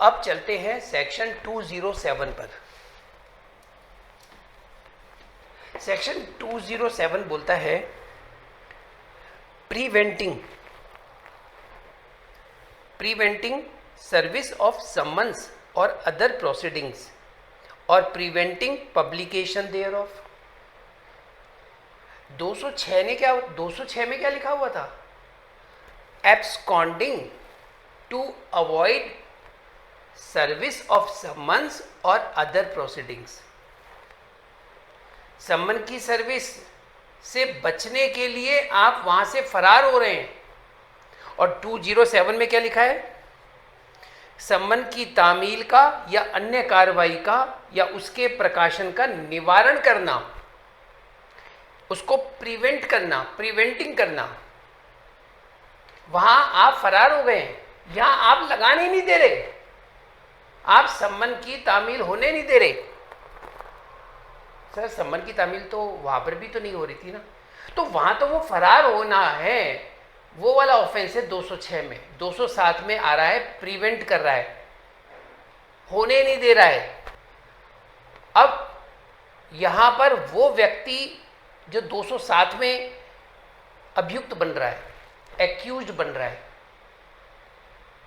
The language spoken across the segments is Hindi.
अब चलते हैं सेक्शन 207 पर। सेक्शन 207 बोलता है प्रीवेंटिंग सर्विस ऑफ समन्स और अदर प्रोसीडिंग्स और प्रिवेंटिंग पब्लिकेशन देयर ऑफ। 206 में क्या लिखा हुआ था? Absconding to avoid service of summons और अदर प्रोसीडिंग्स। समन की सर्विस से बचने के लिए आप वहां से फरार हो रहे हैं। और 207 में क्या लिखा है? समन की तामील का या अन्य कार्रवाई का या उसके प्रकाशन का निवारण करना, उसको प्रिवेंटिंग करना। वहां आप फरार हो गए हैं, यहां आप लगाने नहीं दे रहे, आप सम्मन की तामील होने नहीं दे रहे। सर सम्मन की तामील तो वहां पर भी तो नहीं हो रही थी ना, तो वहां तो वो फरार होना है, वो वाला ऑफेंस है 206 में। 207 में आ रहा है प्रिवेंट कर रहा है, होने नहीं दे रहा है। अब यहां पर वो व्यक्ति जो 207 में अभियुक्त बन रहा है, एक्यूज्ड बन रहा है,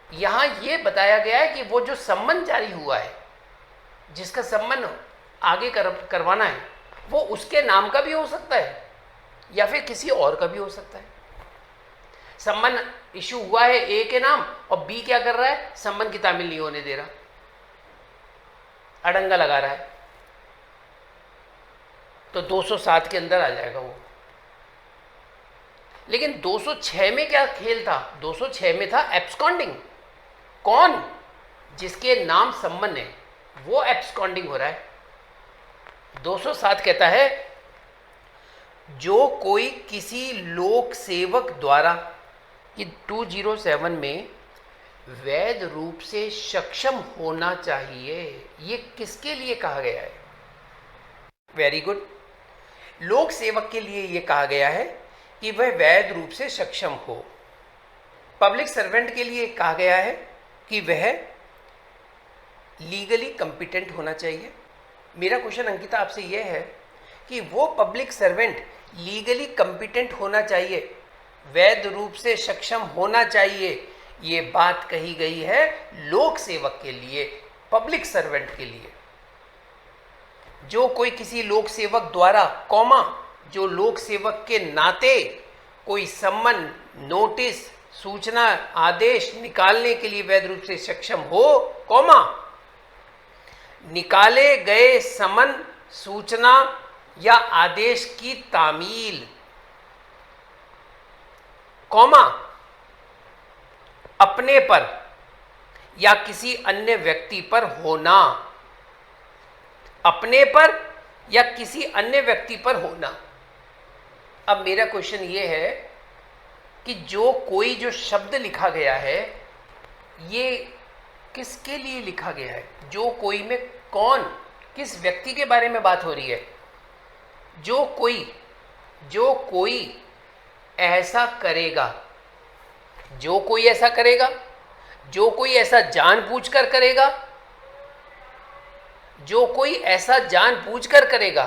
यहां ये बताया गया है कि वो जो सम्मन जारी हुआ है, जिसका सम्मन आगे करवाना है, वो उसके नाम का भी हो सकता है या फिर किसी और का भी हो सकता है। सम्मन इशू हुआ है ए के नाम और बी क्या कर रहा है? सम्मन की तामील नहीं होने दे रहा, अड़ंगा लगा रहा है, तो 207 के अंदर आ जाएगा वो। लेकिन 206 में क्या खेल था? 206 में था एब्सकॉन्डिंग। कौन? जिसके नाम सम्मन है वो एब्सकॉन्डिंग हो रहा है। 207 कहता है जो कोई किसी लोक सेवक द्वारा, कि 207 में वैध रूप से सक्षम होना चाहिए, ये किसके लिए कहा गया है? वेरी गुड, लोक सेवक के लिए ये कहा गया है कि वह वैध रूप से सक्षम हो। पब्लिक सर्वेंट के लिए कहा गया है कि वह लीगली कॉम्पिटेंट होना चाहिए। मेरा क्वेश्चन अंकिता आपसे यह है कि वो पब्लिक सर्वेंट लीगली कॉम्पिटेंट होना चाहिए, वैध रूप से सक्षम होना चाहिए, ये बात कही गई है लोक सेवक के लिए, पब्लिक सर्वेंट के लिए। जो कोई किसी लोक सेवक द्वारा, कॉमा, जो लोक सेवक के नाते कोई सम्मन, नोटिस, सूचना, आदेश निकालने के लिए वैध रूप से सक्षम हो, कॉमा, निकाले गए समन, सूचना या आदेश की तामील, कॉमा, अपने पर या किसी अन्य व्यक्ति पर होना, अपने पर या किसी अन्य व्यक्ति पर होना। अब मेरा क्वेश्चन ये है कि जो शब्द लिखा गया है, ये किसके लिए लिखा गया है? जो कोई में कौन, किस व्यक्ति के बारे में बात हो रही है? जो कोई ऐसा करेगा, जो कोई ऐसा करेगा, जो कोई ऐसा जानबूझकर करेगा, जो कोई ऐसा जानबूझकर करेगा,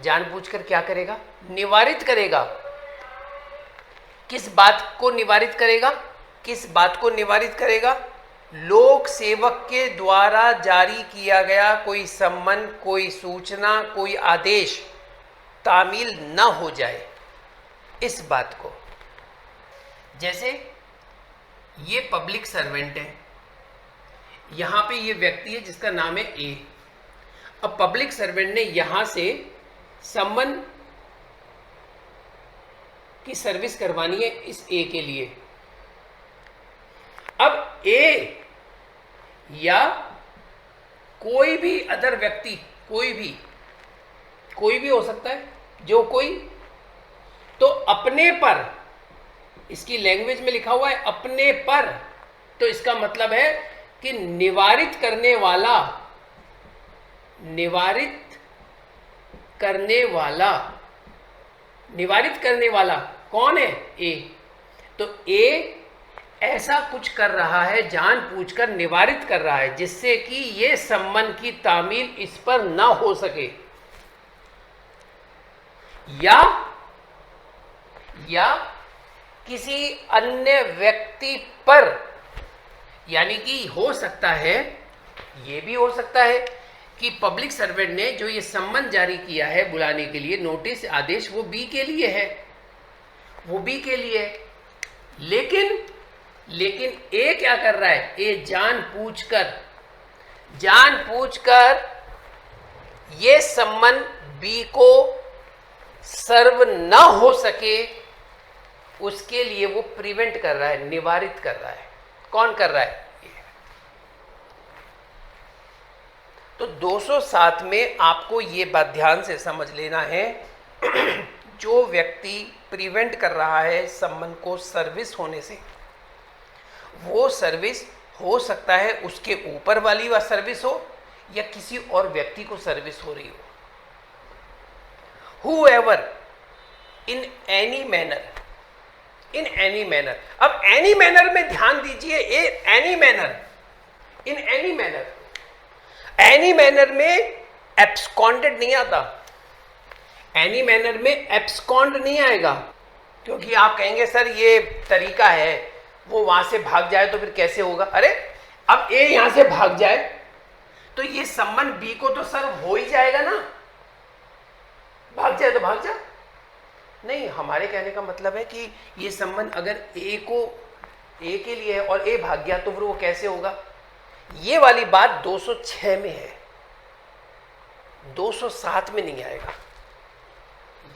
जानबूझकर क्या करेगा? निवारित करेगा। किस बात को निवारित करेगा? किस बात को निवारित करेगा? लोक सेवक के द्वारा जारी किया गया कोई सम्मन, कोई सूचना, कोई आदेश तामील न हो जाए, इस बात को। जैसे ये पब्लिक सर्वेंट है, यहां पे ये व्यक्ति है जिसका नाम है ए। अब पब्लिक सर्वेंट ने यहां से सम्मन की सर्विस करवानी है इस ए के लिए। अब ए या कोई भी अदर व्यक्ति, कोई भी हो सकता है, जो कोई, तो अपने पर, इसकी लैंग्वेज में लिखा हुआ है अपने पर, तो इसका मतलब है कि निवारित करने वाला कौन है? ए। तो ए ऐसा कुछ कर रहा है, जानबूझकर निवारित कर रहा है, जिससे कि ये संबंध की तामील इस पर ना हो सके, या किसी अन्य व्यक्ति पर, यानी कि हो सकता है, ये भी हो सकता है कि पब्लिक सर्वेंट ने जो ये संबंध जारी किया है बुलाने के लिए, नोटिस आदेश, वो बी के लिए है, वो बी के लिए है। लेकिन ए क्या कर रहा है, ए जानबूझकर ये संबंध बी को सर्व ना हो सके, उसके लिए वो प्रिवेंट कर रहा है, निवारित कर रहा है। कौन कर रहा है? तो 207 में आपको ये बात ध्यान से समझ लेना है, जो व्यक्ति प्रिवेंट कर रहा है संबंध को सर्विस होने से, वो सर्विस हो सकता है उसके ऊपर वाली वह सर्विस हो, या किसी और व्यक्ति को सर्विस हो रही हो। Whoever in any manner, अब एनी मैनर में ध्यान दीजिए, एनी मैनर में एब्सकॉन्डेड नहीं आता, एनी मैनर में एब्सकॉन्ड नहीं आएगा, क्योंकि आप कहेंगे सर ये तरीका है, वो वहां से भाग जाए तो फिर कैसे होगा? अरे अब ए यहां से भाग जाए तो ये संबंध बी को तो सर्व हो ही जाएगा ना, भाग जाए तो भाग जा। नहीं, हमारे कहने का मतलब है कि ये संबंध अगर ए के लिए है और ए भाग गया तो फिर वो कैसे होगा? ये वाली बात 206 में है, 207 में नहीं आएगा,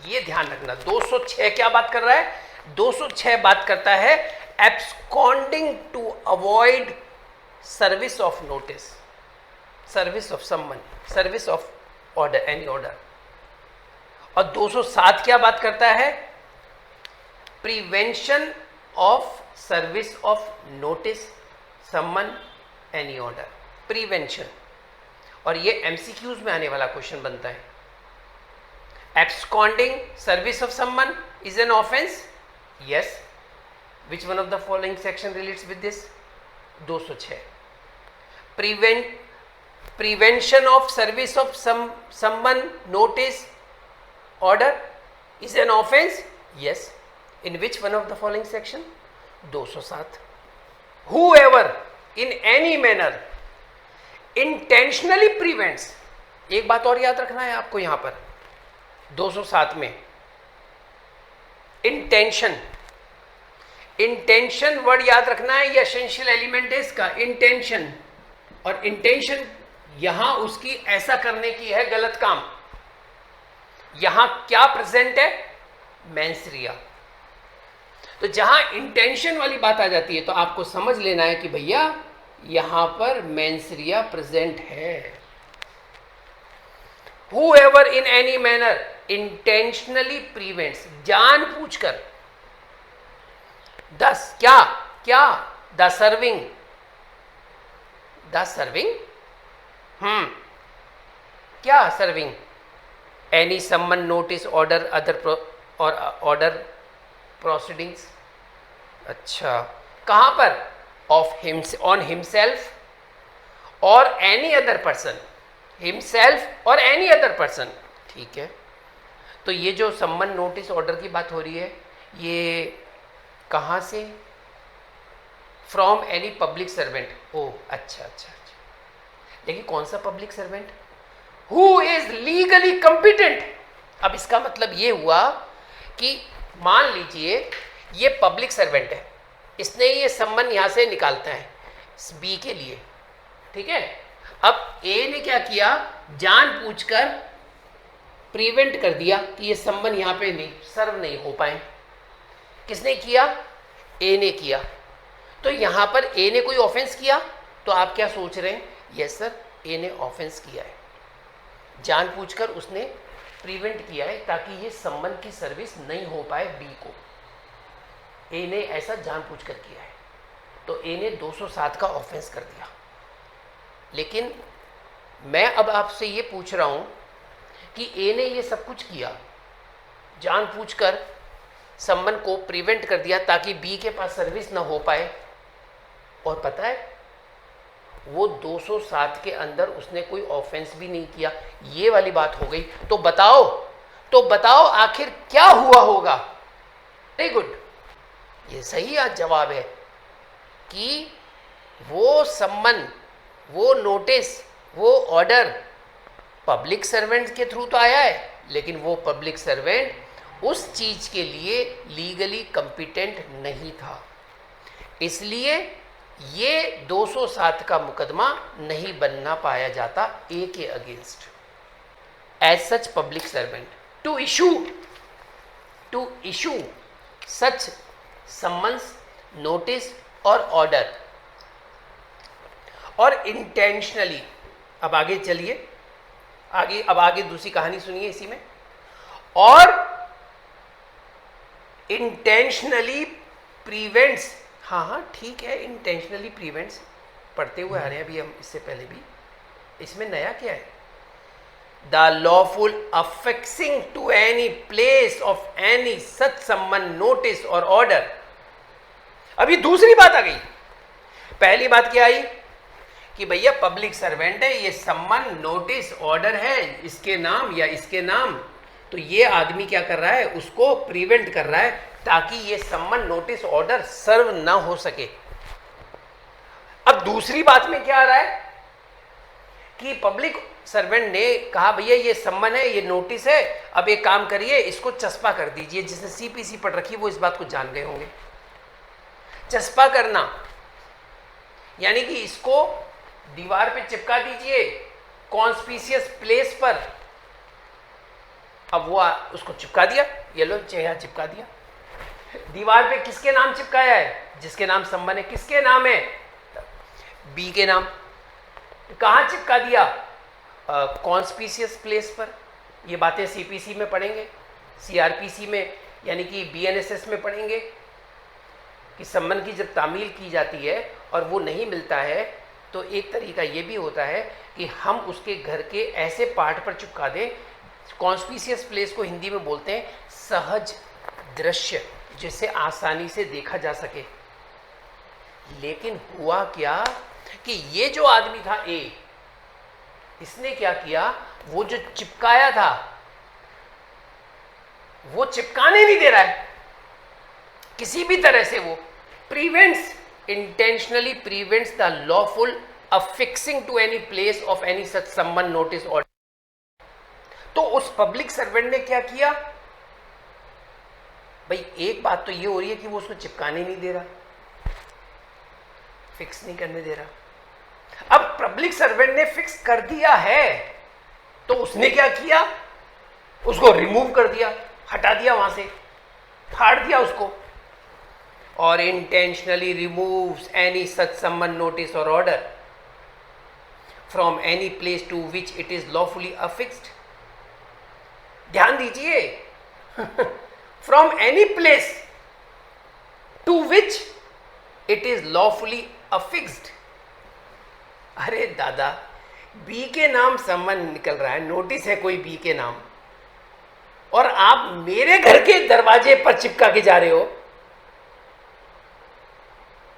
ये ध्यान रखना। 206 क्या बात कर रहा है? 206 बात करता है absconding to avoid service of notice, service of summon, service of order, any order. और 207 क्या बात करता है? Prevention of service of notice, summon, any order, prevention. और ये एमसीक्यूज में आने वाला क्वेश्चन बनता है। Absconding service of summon is an offence, yes. Which one of the following section relates with this? 206। Prevention of service of summon, notice, order is an offense, yes. In which one of the following section? 207. Whoever in any manner intentionally prevents, एक बात और याद रखना है आपको यहां पर 207 में, इंटेंशन वर्ड याद रखना है, ये एसेंशियल एलिमेंट है इसका, इंटेंशन। और इंटेंशन यहां उसकी ऐसा करने की है गलत काम, यहां क्या प्रेजेंट है? मेंसरिया। तो जहां इंटेंशन वाली बात आ जाती है तो आपको समझ लेना है कि भैया यहां पर मेंसरिया प्रेजेंट है। Whoever in any manner intentionally prevents, जानबूझकर, दस क्या द सर्विंग क्या serving any summon, notice, order, order proceedings। अच्छा, कहां पर? on himself or any other person, himself or any other person, ठीक है। तो ये जो सम्मन, नोटिस, ऑर्डर की बात हो रही है, ये कहां से? From any public servant. ओ अच्छा, लेकिन कौन सा public servant? Who is legally competent। अब इसका मतलब ये हुआ कि मान लीजिए ये पब्लिक सर्वेंट है, इसने ये सम्मन यहां से निकालता है बी के लिए, ठीक है। अब ए ने क्या किया? जानबूझकर प्रिवेंट कर दिया कि ये सम्मन यहां पे नहीं सर्व नहीं हो पाए। किसने किया? ए ने किया। तो यहां पर ए ने कोई ऑफेंस किया, तो आप क्या सोच रहे हैं? यस सर, ए ने ऑफेंस किया है, जानबूझकर उसने प्रिवेंट किया है ताकि ये संबंध की सर्विस नहीं हो पाए बी को। ए ने ऐसा जानबूझकर किया है, तो ए ने 207 का ऑफेंस कर दिया। लेकिन मैं अब आपसे ये पूछ रहा हूं कि ए ने ये सब कुछ किया, जानबूझकर संबंध को प्रिवेंट कर दिया ताकि बी के पास सर्विस ना हो पाए, और पता है वो 207 के अंदर उसने कोई ऑफेंस भी नहीं किया। ये वाली बात हो गई। तो बताओ आखिर क्या हुआ होगा। वेरी गुड, ये सही आज जवाब है कि वो सम्मन, वो नोटिस, वो ऑर्डर पब्लिक सर्वेंट के थ्रू तो आया है, लेकिन वो पब्लिक सर्वेंट उस चीज के लिए लीगली कॉम्पिटेंट नहीं था, इसलिए ये 207 का मुकदमा नहीं बनना पाया जाता ए के against. As such public servant to issue such summons, notice और ऑर्डर, और इंटेंशनली, अब आगे चलिए, अब आगे दूसरी कहानी सुनिए इसी में, और इंटेंशनली प्रिवेंट्स, हाँ ठीक है, इंटेंशनली प्रिवेंट्स पढ़ते हुए आ रहे हैं अभी हम, इससे पहले भी। इसमें नया क्या है? The lawful affixing to any place of any such summon, notice और ऑर्डर। अभी दूसरी बात आ गई। पहली बात क्या आई कि भैया पब्लिक सर्वेंट है, ये सम्मन, नोटिस, ऑर्डर है इसके नाम या इसके नाम, तो ये आदमी क्या कर रहा है, उसको प्रिवेंट कर रहा है ताकि ये सम्मन, नोटिस, ऑर्डर सर्व ना हो सके। अब दूसरी बात में क्या आ रहा है कि पब्लिक सर्वेंट ने कहा भैया ये सम्मन है, ये नोटिस है, अब एक काम करिए इसको चस्पा कर दीजिए। जिसने सीपीसी पढ़ रखी वो इस बात को जान गए होंगे। चस्पा करना यानी कि इसको दीवार पे चिपका दीजिए कॉन्स्पिशियस प्लेस पर। अब वो उसको चिपका दिया, ये लो चेहरा चिपका दिया। दीवार पे किसके नाम चिपकाया है? जिसके नाम सम्मन है। किसके नाम है? बी के नाम। कहाँ चिपका दिया? कॉन्स्पिशियस प्लेस पर। ये बातें सीपीसी में पढ़ेंगे, सीआरपीसी में यानी कि बीएनएसएस में पढ़ेंगे कि सम्मन की जब तामील की जाती है और वो नहीं मिलता है तो एक तरीका ये भी होता है कि हम उसके घर के ऐसे पार्ट पर चिपका दें, कॉन्स्पिशियस प्लेस को हिंदी में बोलते हैं सहज दृश्य, जिसे आसानी से देखा जा सके। लेकिन हुआ क्या कि ये जो आदमी था ए, इसने क्या किया, वो जो चिपकाया था वो चिपकाने नहीं दे रहा है किसी भी तरह से। वो prevents, intentionally prevents the lawful affixing to any place of any such summon, notice order. तो उस पब्लिक सर्वेंट ने क्या किया भाई? एक बात तो ये हो रही है कि वो उसको चिपकाने नहीं दे रहा, फिक्स नहीं करने दे रहा। अब पब्लिक सर्वेंट ने फिक्स कर दिया है तो उसने क्या किया? उसको रिमूव कर दिया, हटा दिया, वहां से फाड़ दिया उसको। और intentionally removes any such summon, notice और order from any place to which it is lawfully affixed. ध्यान दीजिए from any place to which it is lawfully affixed. अरे दादा, बी के नाम सम्मन निकल रहा है, नोटिस है कोई बी के नाम, और आप मेरे घर के दरवाजे पर चिपका के जा रहे हो।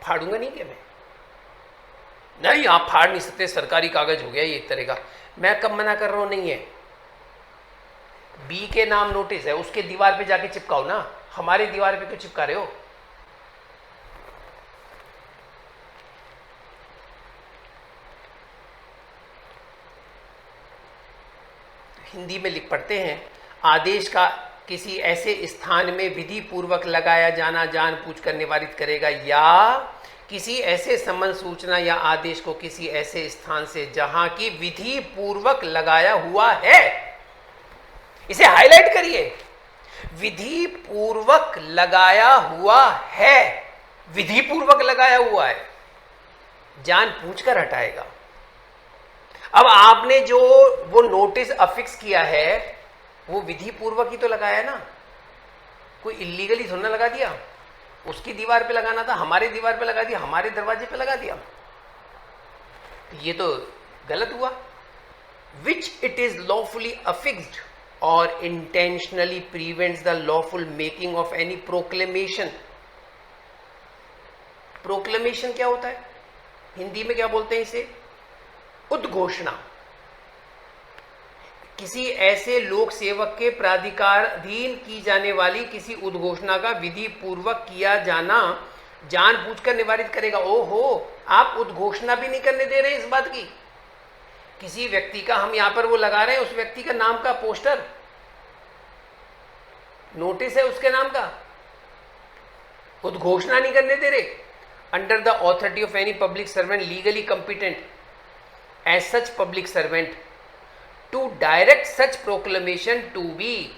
फाड़ूंगा नहीं क्या मैं? नहीं, आप फाड़ नहीं सकते, सरकारी कागज हो गया ये एक तरह का। मैं कब मना कर रहा हूं? नहीं है, बी के नाम नोटिस है, उसके दीवार पे जाके चिपकाओ ना, हमारे दीवार पे क्यों चिपका रहे हो? हिंदी में लिख पढ़ते हैं, आदेश का किसी ऐसे स्थान में विधि पूर्वक लगाया जाना जान बूझ कर निवारित करेगा, या किसी ऐसे सम्मन, सूचना या आदेश को किसी ऐसे स्थान से जहां की विधि पूर्वक लगाया हुआ है। इसे हाईलाइट करिए, विधि पूर्वक लगाया हुआ है, विधि पूर्वक लगाया हुआ है, जान पूछकर हटाएगा। अब आपने जो वो नोटिस अफिक्स किया है वो विधि पूर्वक ही तो लगाया है ना, कोई इलीगली थोड़ा ना लगा दिया। उसकी दीवार पे लगाना था, हमारे दीवार पे लगा दिया, हमारे दरवाजे पे लगा दिया, ये तो गलत हुआ। विच इट इज लॉफुली अफिक्स्ड और intentionally prevents the lawful making of any proclamation. Proclamation क्या होता है? हिंदी में क्या बोलते हैं इसे? उद्घोषणा। किसी ऐसे लोक सेवक के प्राधिकाराधीन की जाने वाली किसी उद्घोषणा का विधि पूर्वक किया जाना जानबूझकर निवारित करेगा। ओहो, आप उद्घोषणा भी नहीं करने दे रहे हैं इस बात की। किसी व्यक्ति का हम यहां पर वो लगा रहे हैं, उस व्यक्ति का नाम का पोस्टर, नोटिस है उसके नाम का, उद्घोषणा नहीं करने दे रहे। Under the authority of any public servant legally competent as such public servant to direct such proclamation to be,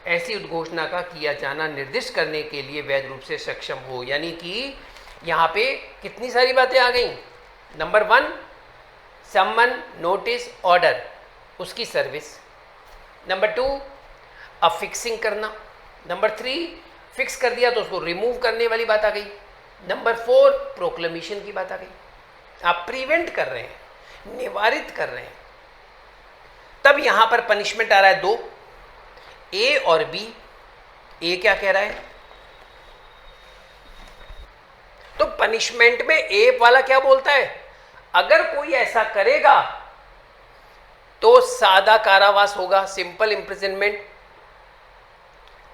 ऐसी उद्घोषणा का किया जाना निर्दिष्ट करने के लिए वैध रूप से सक्षम हो। यानी कि यहाँ पे कितनी सारी बातें आ गई। नंबर 1 सम्मन, नोटिस, ऑर्डर, उसकी सर्विस। नंबर 2 अफिक्सिंग करना। नंबर 3 फिक्स कर दिया तो उसको रिमूव करने वाली बात आ गई। नंबर 4 प्रोक्लेमेशन की बात आ गई। आप प्रिवेंट कर रहे हैं, निवारित कर रहे हैं। तब यहां पर पनिशमेंट आ रहा है 2, ए और बी। ए क्या कह रहा है? तो पनिशमेंट में ए वाला क्या बोलता है? अगर कोई ऐसा करेगा तो सादा कारावास होगा, simple imprisonment,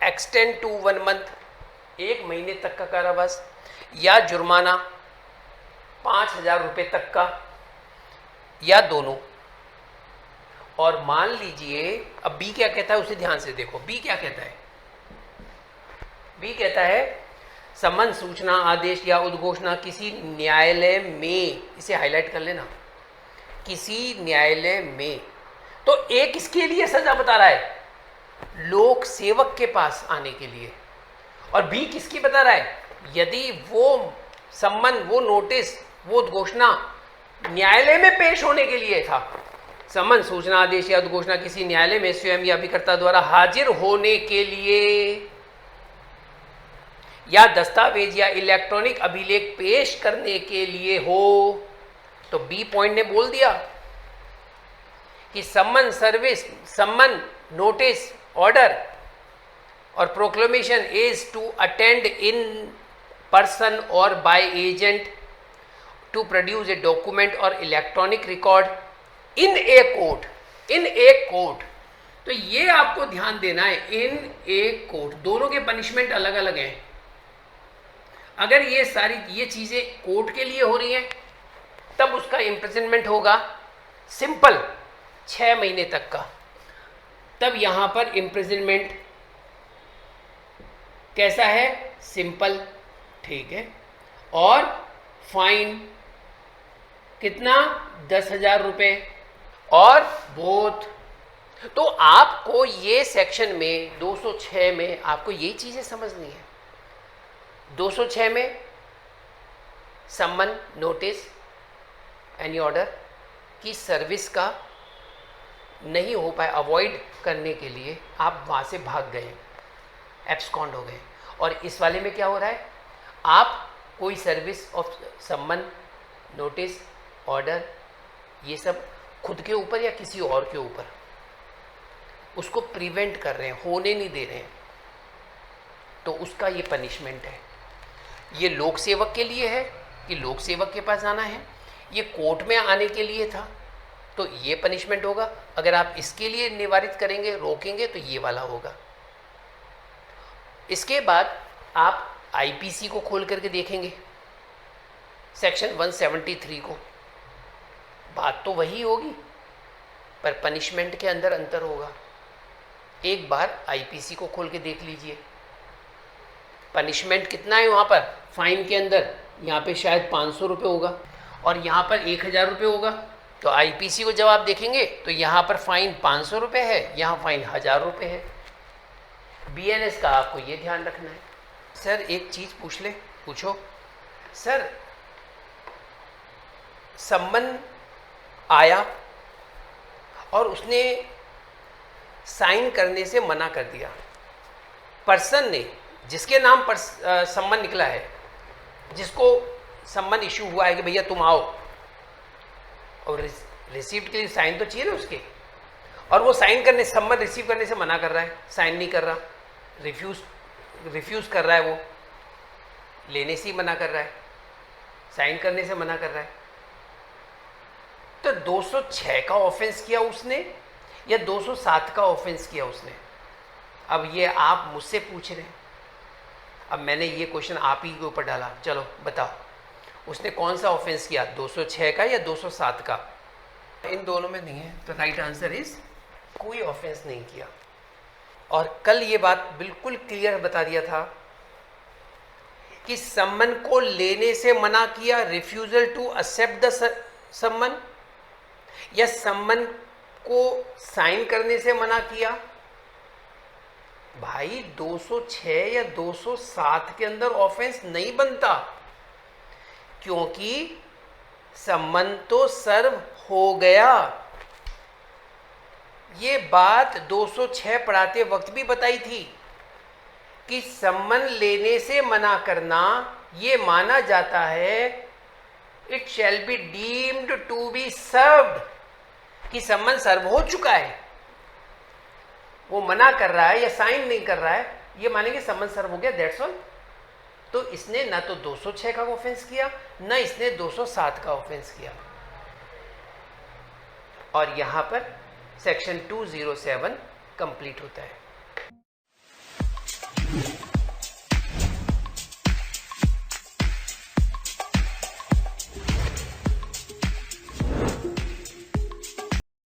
extend to 1 month, 1 महीने तक का कारावास, या जुर्माना 5,000 रुपये तक का, या दोनों। और मान लीजिए अब बी क्या कहता है, उसे ध्यान से देखो। बी क्या कहता है? बी कहता है सम्मन, सूचना, आदेश या उद्घोषणा किसी न्यायालय में, इसे हाईलाइट कर लेना, किसी न्यायालय में। तो ए किसके लिए सजा बता रहा है? लोक सेवक के पास आने के लिए। और बी किसकी बता रहा है? यदि वो सम्मन, वो नोटिस, वो उद्घोषणा न्यायालय में पेश होने के लिए था, सम्मन, सूचना, आदेश या उद्घोषणा किसी न्यायालय में स्वयं या अभिकर्ता द्वारा हाजिर होने के लिए या दस्तावेज या इलेक्ट्रॉनिक अभिलेख पेश करने के लिए हो, तो बी पॉइंट ने बोल दिया कि summon, service, summon, notice, order और proclamation is to attend in person और by agent to produce a document और electronic record in a court, in a court. तो ये आपको ध्यान देना है, इन ए कोर्ट। दोनों के पनिशमेंट अलग अलग हैं। अगर ये सारी ये चीजें कोर्ट के लिए हो रही हैं तब उसका इम्प्रिजनमेंट होगा सिंपल 6 महीने तक का। तब यहां पर इम्प्रिजनमेंट कैसा है? सिंपल, ठीक है। और फाइन कितना? 10,000 रुपये। और बोथ। तो आपको ये सेक्शन में 206 में आपको ये चीजें समझनी है। 206 में सम्मन, नोटिस, एनी ऑर्डर की सर्विस का नहीं हो पाए, अवॉइड करने के लिए आप वहाँ से भाग गए, एब्सकॉन्ड हो गए। और इस वाले में क्या हो रहा है? आप कोई सर्विस ऑफ सम्मन, नोटिस, ऑर्डर, ये सब खुद के ऊपर या किसी और के ऊपर उसको प्रिवेंट कर रहे हैं, होने नहीं दे रहे हैं, तो उसका ये पनिशमेंट है। ये लोक सेवक के लिए है कि लोक सेवक के पास आना है, ये कोर्ट में आने के लिए था तो ये पनिशमेंट होगा। अगर आप इसके लिए निवारित करेंगे, रोकेंगे, तो ये वाला होगा। इसके बाद आप आईपीसी को खोल करके देखेंगे, सेक्शन 173 को। बात तो वही होगी पर पनिशमेंट के अंदर अंतर होगा। एक बार आईपीसी को खोल के देख लीजिए, पनिशमेंट कितना है वहाँ पर। फाइन के अंदर यहाँ पे शायद 500 रुपये होगा और यहाँ पर 1,000 रुपये होगा। तो आईपीसी को जब आप देखेंगे तो यहाँ पर फाइन 500 रुपये है, यहाँ फाइन 1,000 रुपये है। बीएनएस का आपको ये ध्यान रखना है। सर एक चीज़ पूछ ले, पूछो। सर सम्मन आया और उसने साइन करने से मना कर दिया। पर्सन ने, जिसके नाम पर सम्मन निकला है, जिसको सम्मन इशू हुआ है कि भैया तुम आओ, और रिसीव्ड के लिए साइन तो चाहिए ना उसके, और वो साइन करने, सम्मन रिसीव करने से मना कर रहा है, साइन नहीं कर रहा, रिफ्यूज़ कर रहा है, वो लेने से ही मना कर रहा है, साइन करने से मना कर रहा है। तो 206 का ऑफेंस किया उसने या 207 का ऑफेंस किया उसने? अब ये आप मुझसे पूछ रहे हैं, अब मैंने ये क्वेश्चन आप ही के ऊपर डाला, चलो बताओ उसने कौन सा ऑफेंस किया, 206 का या 207 का? इन दोनों में नहीं है, तो राइट आंसर इज कोई ऑफेंस नहीं किया। और कल ये बात बिल्कुल क्लियर बता दिया था कि सम्मन को लेने से मना किया, रिफ्यूजल टू एक्सेप्ट द सम्मन, या सम्मन को साइन करने से मना किया। भाई 206 या 207 के अंदर ऑफेंस नहीं बनता, क्योंकि सम्मन तो सर्व हो गया। ये बात 206 पढ़ाते वक्त भी बताई थी कि सम्मन लेने से मना करना ये माना जाता है, it shall be deemed to be served, कि सम्मन सर्व हो चुका है। वो मना कर रहा है या साइन नहीं कर रहा है, ये मानेंगे सम्मन सर्व हो गया, दैट्स ऑल। तो इसने ना तो 206 का ऑफेंस किया, ना इसने 207 का ऑफेंस किया। और यहां पर सेक्शन 207 कंप्लीट होता है।